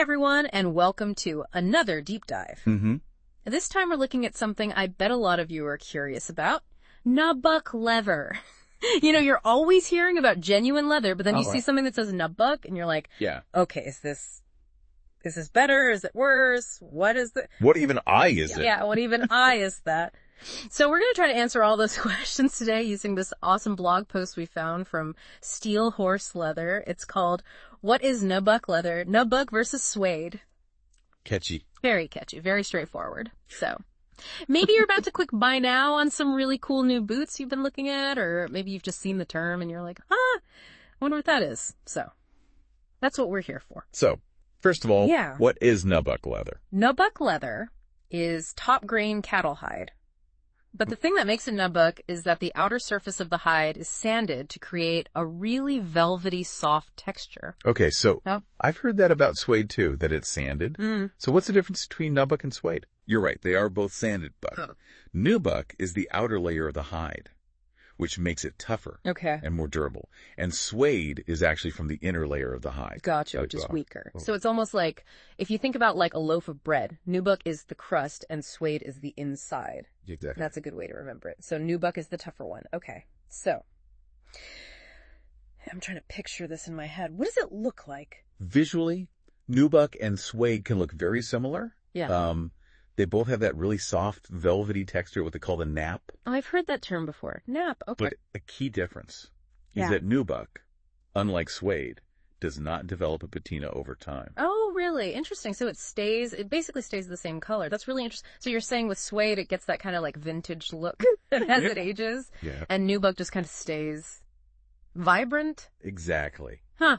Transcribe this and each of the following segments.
everyone, and welcome to another deep dive. This time we're looking at something I bet a lot of you are curious about. Nubuck leather. You know, you're always hearing about genuine leather, but then you see something that says Nubuck, and you're like, okay, is this better? Is it worse? What is the... What even eye is it? Yeah, what even eye is that? So we're going to try to answer all those questions today using this awesome blog post we found from Steel Horse Leather. It's called, What is Nubuck Leather? Nubuck versus Suede. Catchy. Very catchy. Very straightforward. So maybe you're about to click buy now on some really cool new boots you've been looking at, or maybe you've just seen the term and you're like, I wonder what that is. So that's what we're here for. So, first of all, what is Nubuck leather? Nubuck leather is top grain cattle hide. But the thing that makes it Nubuck is that the outer surface of the hide is sanded to create a really velvety, soft texture. Okay, so I've heard that about suede too, that it's sanded. So what's the difference between Nubuck and suede? You're right, they are both sanded, but Nubuck is the outer layer of the hide, which makes it tougher and more durable. And suede is actually from the inner layer of the hide. Gotcha, which is weaker. So it's almost like, if you think about like a loaf of bread, Nubuck is the crust and suede is the inside. Exactly. That's a good way to remember it. So Nubuck is the tougher one. Okay, so I'm trying to picture this in my head. What does it look like? Visually, Nubuck and suede can look very similar. Yeah. They both have that really soft, velvety texture, what they call the nap. Oh, I've heard that term before. Nap, okay. But a key difference is that Nubuck, unlike suede, does not develop a patina over time. Oh, really? Interesting. So it basically stays the same color. That's really interesting. So you're saying with suede, it gets that kind of like vintage look as it ages? Yeah. And Nubuck just kind of stays vibrant? Exactly. Huh.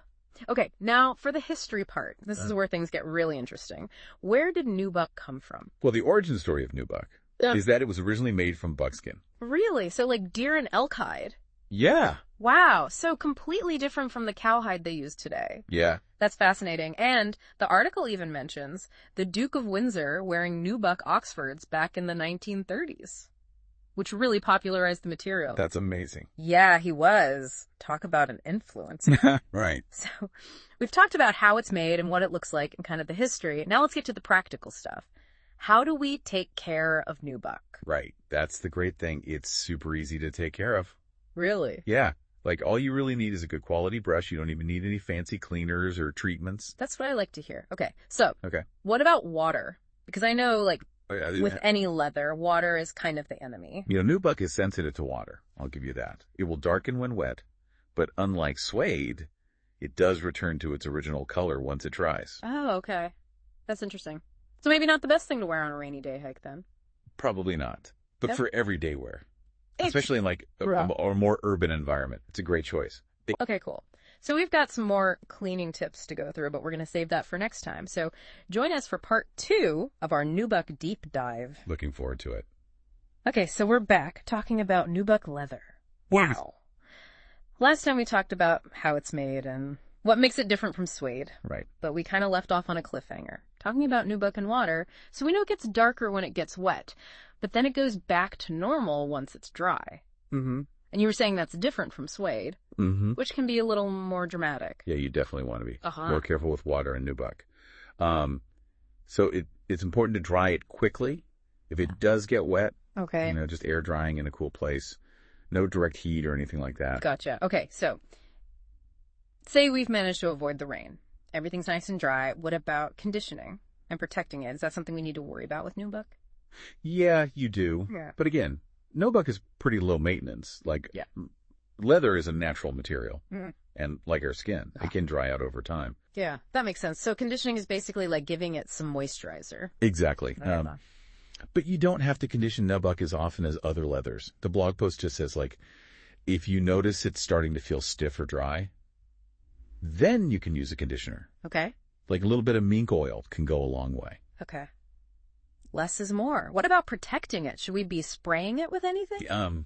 Okay, now for the history part. This is where things get really interesting. Where did Nubuck come from? Well, the origin story of Nubuck is that it was originally made from buckskin. Really? So like deer and elk hide? Yeah. Wow, so completely different from the cowhide they use today. Yeah. That's fascinating. And the article even mentions the Duke of Windsor wearing Nubuck Oxfords back in the 1930s, which really popularized the material. That's amazing. Yeah, he was. Talk about an influence. Right. So we've talked about how it's made and what it looks like and kind of the history. Now let's get to the practical stuff. How do we take care of Nubuck? Right. That's the great thing. It's super easy to take care of. Really? Yeah. Like, all you really need is a good quality brush. You don't even need any fancy cleaners or treatments. That's what I like to hear. Okay. So what about water? Because I know, like, with any leather, water is kind of the enemy. You know, Nubuck is sensitive to water. I'll give you that. It will darken when wet, but unlike suede, it does return to its original color once it dries. Oh, okay. That's interesting. So maybe not the best thing to wear on a rainy day hike then? Probably not. But for everyday wear, especially in like a more urban environment, it's a great choice. Okay, cool. So we've got some more cleaning tips to go through, but we're going to save that for next time. So join us for part 2 of our Nubuck deep dive. Looking forward to it. Okay, so we're back talking about Nubuck leather. Wow. Last time we talked about how it's made and what makes it different from suede. Right. But we kind of left off on a cliffhanger, talking about Nubuck and water. So we know it gets darker when it gets wet, but then it goes back to normal once it's dry. And you were saying that's different from suede, which can be a little more dramatic. Yeah, you definitely want to be more careful with water and Nubuck. So it's important to dry it quickly. If it does get wet, you know, just air drying in a cool place. No direct heat or anything like that. Gotcha. Okay, so say we've managed to avoid the rain. Everything's nice and dry. What about conditioning and protecting it? Is that something we need to worry about with Nubuck? Yeah, you do. Yeah. But again, Nubuck is pretty low maintenance. Like, leather is a natural material. And like our skin, it can dry out over time. Yeah, that makes sense. So conditioning is basically like giving it some moisturizer. Exactly. But you don't have to condition Nubuck as often as other leathers. The blog post just says, like, if you notice it's starting to feel stiff or dry, then you can use a conditioner. Okay. Like a little bit of mink oil can go a long way. Okay. Less is more. What about protecting it? Should we be spraying it with anything?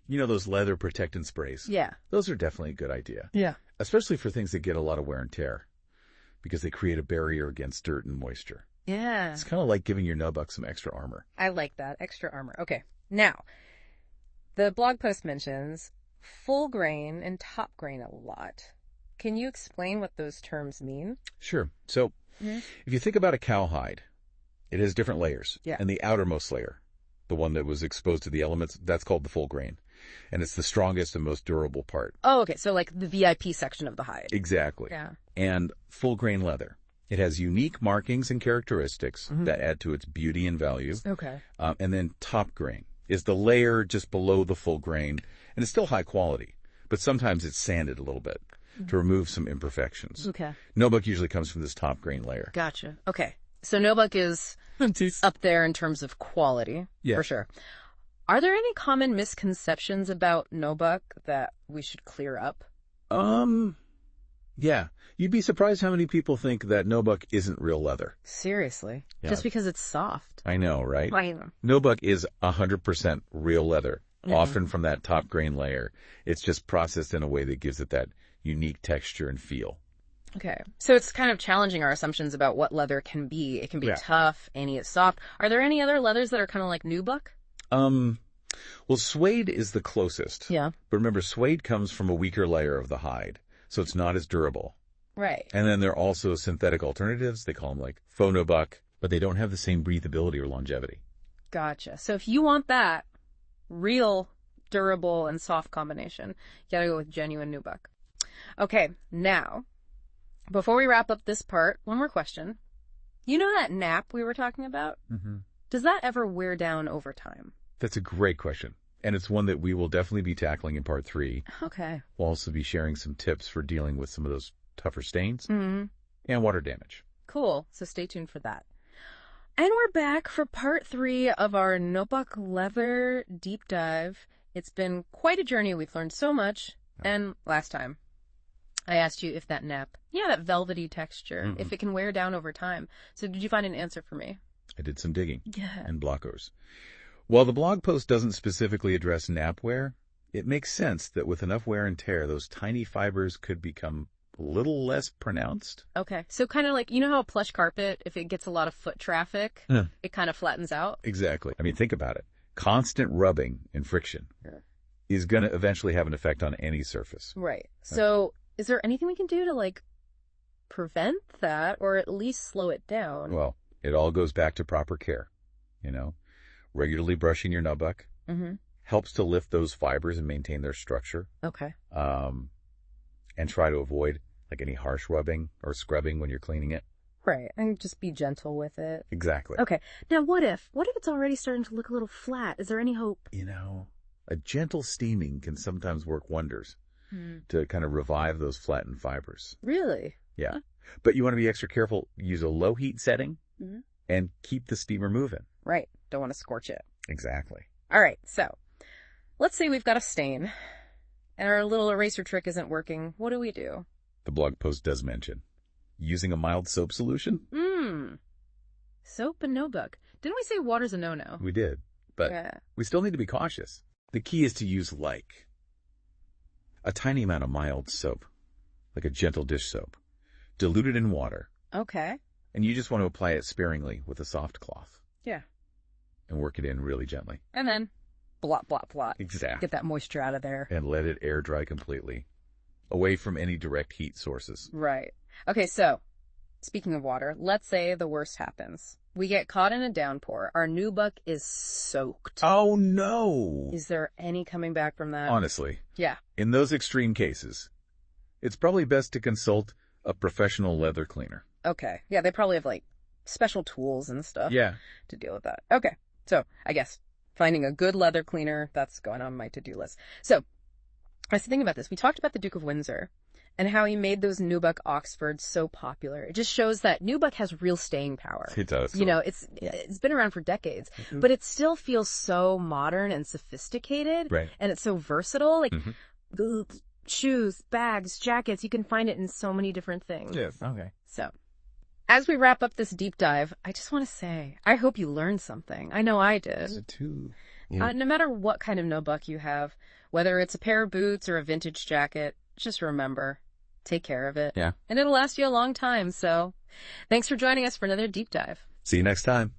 You know those leather protectant sprays? Yeah. Those are definitely a good idea. Yeah. Especially for things that get a lot of wear and tear, because they create a barrier against dirt and moisture. Yeah. It's kind of like giving your Nubuck some extra armor. I like that. Extra armor. Okay. Now, the blog post mentions full grain and top grain a lot. Can you explain what those terms mean? Sure. So If you think about a cowhide, it has different layers. Yeah. And the outermost layer, the one that was exposed to the elements, that's called the full grain. And it's the strongest and most durable part. Oh, okay. So like the VIP section of the hide. Exactly. Yeah. And full grain leather. It has unique markings and characteristics that add to its beauty and value. Okay. And then top grain is the layer just below the full grain. And it's still high quality, but sometimes it's sanded a little bit to remove some imperfections. Okay. Nubuck usually comes from this top grain layer. Gotcha. Okay. So Nubuck is up there in terms of quality, for sure. Are there any common misconceptions about Nubuck that we should clear up? Yeah. You'd be surprised how many people think that Nubuck isn't real leather. Seriously? Yeah. Just because it's soft? I know, right? I know. Nubuck is 100% real leather, often from that top grain layer. It's just processed in a way that gives it that unique texture and feel. Okay. So it's kind of challenging our assumptions about what leather can be. It can be tough, any is soft. Are there any other leathers that are kind of like Nubuck? Well, suede is the closest. Yeah. But remember, suede comes from a weaker layer of the hide, so it's not as durable. Right. And then there are also synthetic alternatives. They call them like faux Nubuck, but they don't have the same breathability or longevity. Gotcha. So if you want that real, durable, and soft combination, you gotta go with genuine Nubuck. Okay, now, before we wrap up this part, one more question. You know that nap we were talking about? Mm-hmm. Does that ever wear down over time? That's a great question. And it's one that we will definitely be tackling in part 3. Okay. We'll also be sharing some tips for dealing with some of those tougher stains and water damage. Cool. So stay tuned for that. And we're back for part 3 of our Nubuck leather deep dive. It's been quite a journey. We've learned so much. And last time, I asked you if that nap, that velvety texture, if it can wear down over time. So did you find an answer for me? I did some digging. Yeah. And blockers. While the blog post doesn't specifically address nap wear, it makes sense that with enough wear and tear, those tiny fibers could become a little less pronounced. Okay. So kind of like, you know how a plush carpet, if it gets a lot of foot traffic, it kind of flattens out? Exactly. I mean, think about it. Constant rubbing and friction is going to eventually have an effect on any surface. Right. So is there anything we can do to like prevent that or at least slow it down? Well, it all goes back to proper care. Regularly brushing your Nubuck helps to lift those fibers and maintain their structure. Okay. And try to avoid like any harsh rubbing or scrubbing when you're cleaning it. Right. And just be gentle with it. Exactly. Okay. Now, what if it's already starting to look a little flat? Is there any hope? A gentle steaming can sometimes work wonders to kind of revive those flattened fibers. Really? Yeah. Huh? But you want to be extra careful. Use a low heat setting and keep the steamer moving. Right. Don't want to scorch it. Exactly. All right. So let's say we've got a stain and our little eraser trick isn't working. What do we do? The blog post does mention using a mild soap solution. Soap and Nubuck. Didn't we say water's a no-no? We did, but we still need to be cautious. The key is to use like a tiny amount of mild soap, like a gentle dish soap, diluted in water. Okay. And you just want to apply it sparingly with a soft cloth. Yeah. And work it in really gently. And then blot, blot, blot. Exactly. Get that moisture out of there. And let it air dry completely, away from any direct heat sources. Right. Okay, so speaking of water, let's say the worst happens. We get caught in a downpour. Our Nubuck is soaked. Oh, no. Is there any coming back from that? Honestly. Yeah. In those extreme cases, it's probably best to consult a professional leather cleaner. Okay. Yeah, they probably have like special tools and stuff to deal with that. Okay. So I guess finding a good leather cleaner, that's going on my to-do list. So I was thinking about this. We talked about the Duke of Windsor and how he made those Nubuck Oxfords so popular. It just shows that Nubuck has real staying power. It does. It's been around for decades, but it still feels so modern and sophisticated. Right. And it's so versatile. Like shoes, bags, jackets, you can find it in so many different things. Yes. Okay. So as we wrap up this deep dive, I just want to say, I hope you learned something. I know I did. Me too. No matter what kind of Nubuck you have, whether it's a pair of boots or a vintage jacket, just remember, take care of it. Yeah. And it'll last you a long time. So thanks for joining us for another deep dive. See you next time.